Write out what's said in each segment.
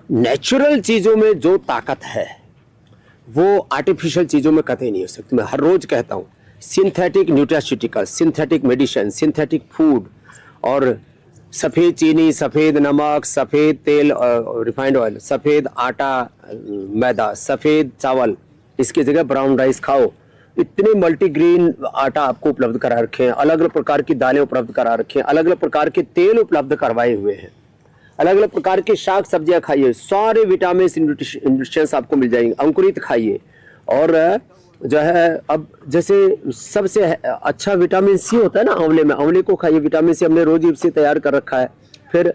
Natural चीजों में जो ताकत है वो आर्टिफिशियल चीजों में कतई नहीं हो सकती। मैं हर रोज कहता हूँ, synthetic nutraceutical, synthetic medicine, synthetic food और सफ़ेद चीनी, सफ़ेद नमक, सफ़ेद तेल, रिफाइंड ऑयल, सफ़ेद आटा, मैदा, सफ़ेद चावल, इसकी जगह ब्राउन राइस खाओ। इतने मल्टीग्रेन आटा आपको उपलब्ध करा रखे हैं, अलग अलग प्रकार की दालें उपलब्ध करा रखे हैं, अलग अलग प्रकार के तेल उपलब्ध करवाए हुए हैं, अलग अलग प्रकार के शाक सब्जियां खाइए, सारे विटामिन न्यूट्रिशंस आपको मिल जाएंगे। अंकुरित खाइए और जो है अब जैसे सबसे अच्छा विटामिन सी होता है ना आंवले में, आंवले को खाइए। विटामिन सी हमने रोज से तैयार कर रखा है। फिर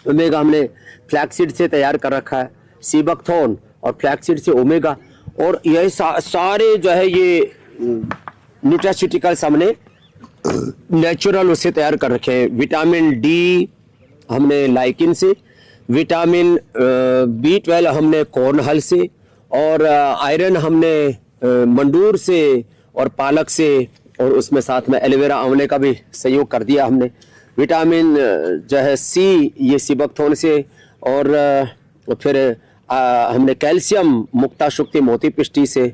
ओमेगा हमने फ्लैक्सीड से तैयार कर रखा है, सीबकथॉर्न और फ्लैक्सीड से ओमेगा। और ये सारे जो है ये न्यूट्रास्यूटिकल्स हमने नेचुरल उससे तैयार कर रखे हैं। विटामिन डी हमने लाइकिन से, विटामिन B12 हमने कॉर्नहल से, और आयरन हमने मंडूर से और पालक से, और उसमें साथ में एलोवेरा आंवले का भी सहयोग कर दिया हमने। विटामिन जो है सी ये सीबकथॉर्न से, और फिर हमने कैल्शियम मुक्ता शुक्ति मोती पिष्टी से।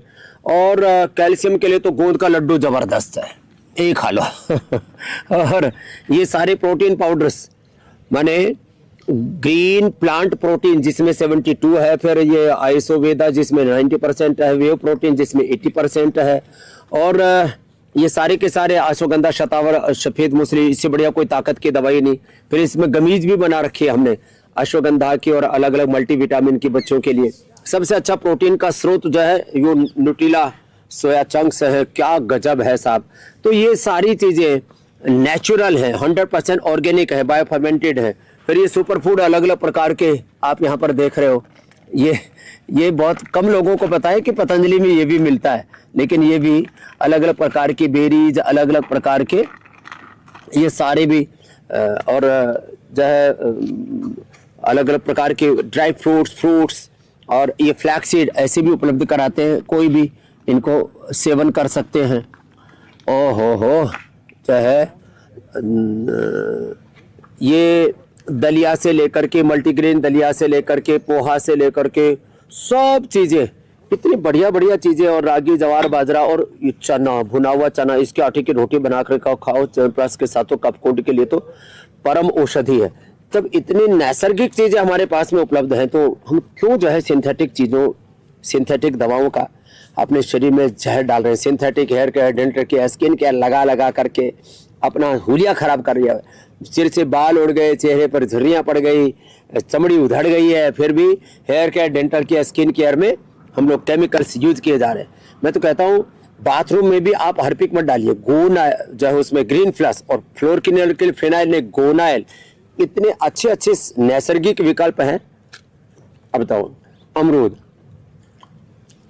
और कैल्शियम के लिए तो गोंद का लड्डू जबरदस्त है, एक खा लो और ये सारे प्रोटीन पाउडर्स माने ग्रीन प्लांट प्रोटीन जिसमें 72 है, फिर ये आइसोवेदा जिसमें 90% है, वेव प्रोटीन जिसमें 80% है, और ये सारे के सारे अश्वगंधा, शतावर, सफेद मूसली, इससे बढ़िया कोई ताकत की दवाई नहीं। फिर इसमें गमीज भी बना रखी है हमने अश्वगंधा की और अलग अलग मल्टीविटामिन की बच्चों के लिए। सबसे अच्छा प्रोटीन का स्रोत जो है यो न्यूट्रिला सोया चंक्स है, क्या गजब है साहब। तो ये सारी चीजें नेचुरल है, 100% ऑर्गेनिक है, बायो फर्मेंटेड है। फिर ये सुपर फूड अलग अलग प्रकार के आप यहाँ पर देख रहे हो, ये बहुत कम लोगों को पता है कि पतंजलि में ये भी मिलता है, लेकिन ये भी अलग अलग प्रकार की बेरीज, अलग अलग प्रकार के ये सारे भी और जो है अलग अलग प्रकार के ड्राई फ्रूट्स और ये फ्लैक्सीड ऐसे भी उपलब्ध कराते हैं, कोई भी इनको सेवन कर सकते हैं। हो जो है ये दलिया से लेकर के, मल्टीग्रेन दलिया से लेकर के, पोहा से लेकर के, सब चीजें इतनी बढ़िया बढ़िया चीजें, और रागी, जवार, बाजरा और ये चना, भुना हुआ चना, इसके आटे की रोटी बनाकर खाओ प्लस के साथ, कफ के लिए तो परम औषधि है। जब इतनी नैसर्गिक चीजें हमारे पास में उपलब्ध हैं, तो हम क्यों जो है सिंथेटिक चीजों, सिंथेटिक दवाओं का अपने शरीर में जहर डाल रहे हैं। Synthetic hair care, dental care, skin care लगा करके अपना हुलिया खराब कर दिया। सिर से बाल उड़ गए, चेहरे पर झुर्रियाँ पड़ गई, चमड़ी उधड़ गई है, फिर भी hair care, dental care, skin care में हम लोग केमिकल्स यूज किए जा रहे हैं। मैं तो कहता हूँ बाथरूम में भी आप हार्पिक मत डालिए, जो है उसमें ग्रीन फ्लस और फ्लोर क्लीनर के लिए फिनाइल ने गोनाइल, इतने अच्छे अच्छे नैसर्गिक विकल्प हैं। अब बताओ, अमरूद,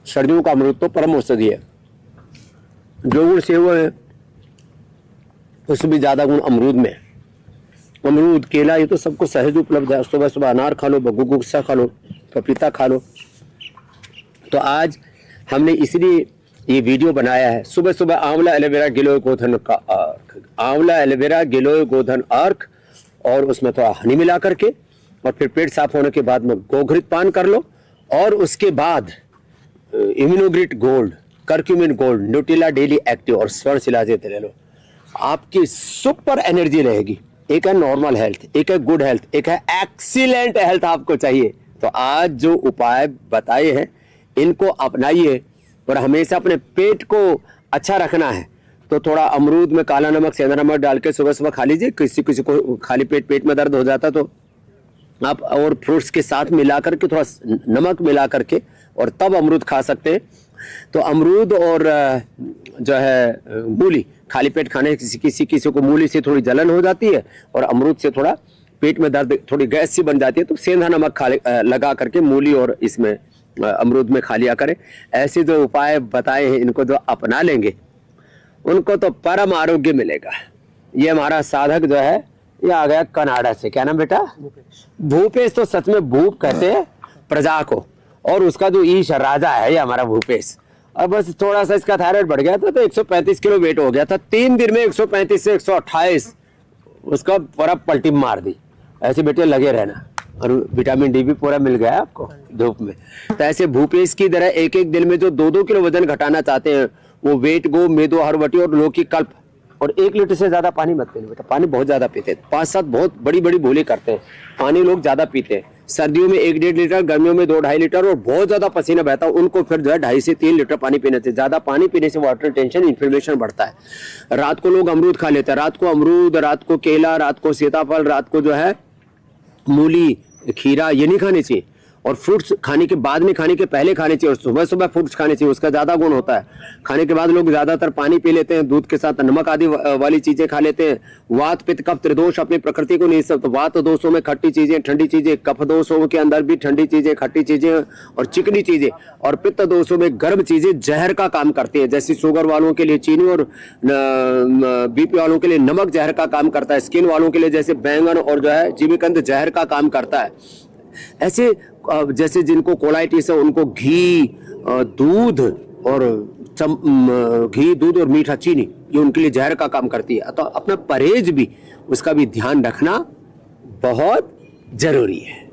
सर्दियों का अमरूद तो परम औषधि है। जो गुण सेब है उससे भी ज्यादा गुण अमरूद में है। अमरूद, केला, ये तो सबको सहज उपलब्ध है। सुबह सुबह अनार खा लो, गुस्सा खा लो, पपीता खा लो। तो आज हमने इसलिए ये वीडियो बनाया है। सुबह सुबह आंवला एलोवेरा गिलोय गोधन का अर्क, आंवला एलोवेरा गिलोय गोधन अर्क, और उसमें थोड़ा हनी मिला करके, और फिर पेट साफ होने के बाद में गोघृत पान कर लो, और उसके बाद Immunogrit gold, curcumin gold, Nutrela daily active और स्वर्ण शिलाजीत ले लो। आपकी सुपर एनर्जी रहेगी। एक है नॉर्मल हेल्थ, एक है गुड हेल्थ, एक है एक्सीलेंट हेल्थ आपको चाहिए। तो आज जो उपाय बताए हैं इनको अपनाइए, और हमेशा अपने पेट को अच्छा रखना है तो थोड़ा अमरूद में काला नमक, सेंधा नमक डाल के सुबह सुबह खा लीजिए। किसी किसी को खाली पेट में दर्द हो जाता तो आप और फ्रूट्स के साथ मिला करके, थोड़ा नमक मिला करके, और तब अमरूद खा सकते हैं। तो अमरूद और जो है मूली, खाली पेट खाने किसी को मूली से थोड़ी जलन हो जाती है और अमरूद से थोड़ा पेट में दर्द, थोड़ी गैस सी बन जाती है, तो सेंधा नमक लगा करके मूली और इसमें अमरूद में खा लिया करें। ऐसे जो उपाय बताए हैं इनको जो अपना लेंगे उनको तो परम आरोग्य मिलेगा। ये हमारा साधक जो है ये आ गया कनाडा से, क्या नाम बेटा? भूपेश। तो सच में भूप कहते हैं प्रजा को, और उसका जो ईश राजा है ये हमारा भूपेश। और बस थोड़ा सा इसका थायराइड बढ़ गया था तो 135 किलो वेट हो गया था। 3 दिन में 135 से 128 उसका पूरा पलटी मार दी। ऐसे बेटे लगे रहना। और विटामिन डी भी पूरा मिल गया आपको धूप में। तो ऐसे भूपेश की तरह एक एक दिन में जो 2-2 किलो वजन घटाना चाहते हैं, वो वेट गो, मेदो हरवटी और लौकी कल्प, और 1 लीटर से ज्यादा पानी मत पीना बेटा। पानी बहुत ज्यादा पीते हैं, 5-7 बहुत बड़ी बड़ी भूलें करते हैं। पानी लोग ज्यादा पीते हैं, सर्दियों में 1-1.5 लीटर, गर्मियों में 2-2.5 लीटर, और बहुत ज्यादा पसीना बहता है उनको फिर जो है 2.5 से 3 लीटर पानी पीना चाहिए। ज्यादा पानी पीने से वाटर टेंशन, इन्फ्लेमेशन बढ़ता है। रात को लोग अमरूद खा लेते हैं, रात को अमरूद, रात को केला, रात को सीताफल, रात को जो है मूली, खीरा, ये नहीं खाने चाहिए। और फ्रूट्स खाने के बाद में, खाने के पहले खाने चाहिए, और सुबह सुबह फ्रूट्स खाने चाहिए, उसका ज्यादा गुण होता है। खाने के बाद लोग ज्यादातर पानी पी लेते हैं, दूध के साथ नमक आदि वाली चीजें खा लेते हैं। वात पित्त कफ त्रिदोष अपनी प्रकृति को नहीं सकते। वात दोषों में खट्टी चीजें, ठंडी चीजें, कफ दोषों के अंदर भी ठंडी चीजें, खट्टी चीजें और चिकनी चीजें, और पित्त दोषों में गर्म चीजें जहर का काम करती है। जैसे शुगर वालों के लिए चीनी, और बीपी वालों के लिए नमक जहर का काम करता है। स्किन वालों के लिए जैसे बैंगन और जो है जीविकंद जहर का काम करता है। ऐसे जैसे जिनको कोलाइटिस है उनको घी, दूध और घी, दूध और मीठा चीनी, ये उनके लिए जहर का काम करती है। तो अपना परहेज भी, उसका भी ध्यान रखना बहुत जरूरी है।